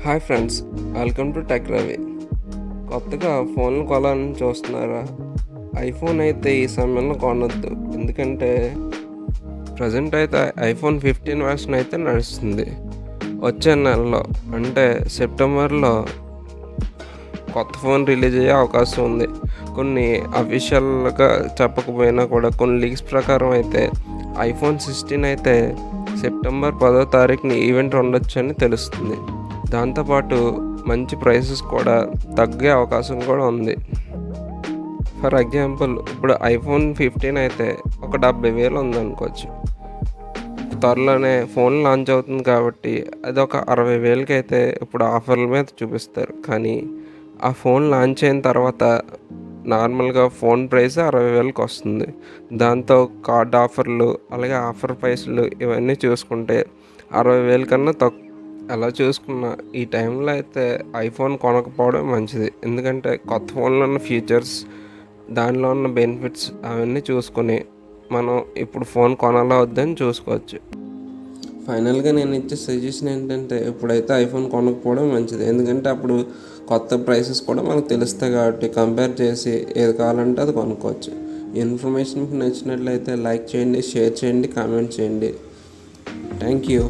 Hi friends, welcome to tech Ravi. కొత్తగా ఫోన్లు కొనాలని చూస్తున్నారా? ఐఫోన్ అయితే ఈ సమయంలో కొనొద్దు. ఎందుకంటే ప్రజెంట్ అయితే ఐఫోన్ 15 వెర్షన్ అయితే నడుస్తుంది. వచ్చే నెలలో అంటే సెప్టెంబర్లో కొత్త ఫోన్ రిలీజ్ అయ్యే అవకాశం ఉంది. కొన్ని అఫీషియల్గా చెప్పకపోయినా కూడా కొన్ని లీక్స్ ప్రకారం అయితే ఐఫోన్ 16 అయితే సెప్టెంబర్ 10వ తారీఖుని ఈవెంట్ ఉండొచ్చు అని తెలుస్తుంది. దాంతోపాటు మంచి ప్రైసెస్ కూడా తగ్గే అవకాశం కూడా ఉంది. ఫర్ ఎగ్జాంపుల్, ఇప్పుడు ఐఫోన్ 15 అయితే ఒక 70,000 ఉందనుకోవచ్చు. త్వరలోనే ఫోన్ లాంచ్ అవుతుంది కాబట్టి అది ఒక 60,000కి అయితే ఇప్పుడు ఆఫర్ల మీద చూపిస్తారు. కానీ ఆ ఫోన్ లాంచ్ అయిన తర్వాత నార్మల్గా ఫోన్ ప్రైస్ 60,000కి వస్తుంది. దాంతో కార్డ్ ఆఫర్లు, అలాగే ఆఫర్ ప్రైస్లు ఇవన్నీ చూసుకుంటే 60,000 కన్నా తక్కువ. ఎలా చూసుకున్నా ఈ టైంలో అయితే ఐఫోన్ కొనకపోవడం మంచిది. ఎందుకంటే కొత్త ఫోన్లో ఉన్న ఫీచర్స్, దానిలో ఉన్న బెనిఫిట్స్ అవన్నీ చూసుకొని మనం ఇప్పుడు ఫోన్ కొనాలా వద్దని చూసుకోవచ్చు. ఫైనల్గా నేను ఇచ్చే సజెషన్ ఏంటంటే ఇప్పుడైతే ఐఫోన్ కొనకపోవడం మంచిది. ఎందుకంటే అప్పుడు కొత్త ప్రైసెస్ కూడా మనకు తెలుస్తాయి కాబట్టి కంపేర్ చేసి ఏది కావాలంటే అది కొనుక్కోవచ్చు. ఇన్ఫర్మేషన్ మీకు నచ్చినట్లయితే లైక్ చేయండి, షేర్ చేయండి, కామెంట్ చేయండి. Thank you.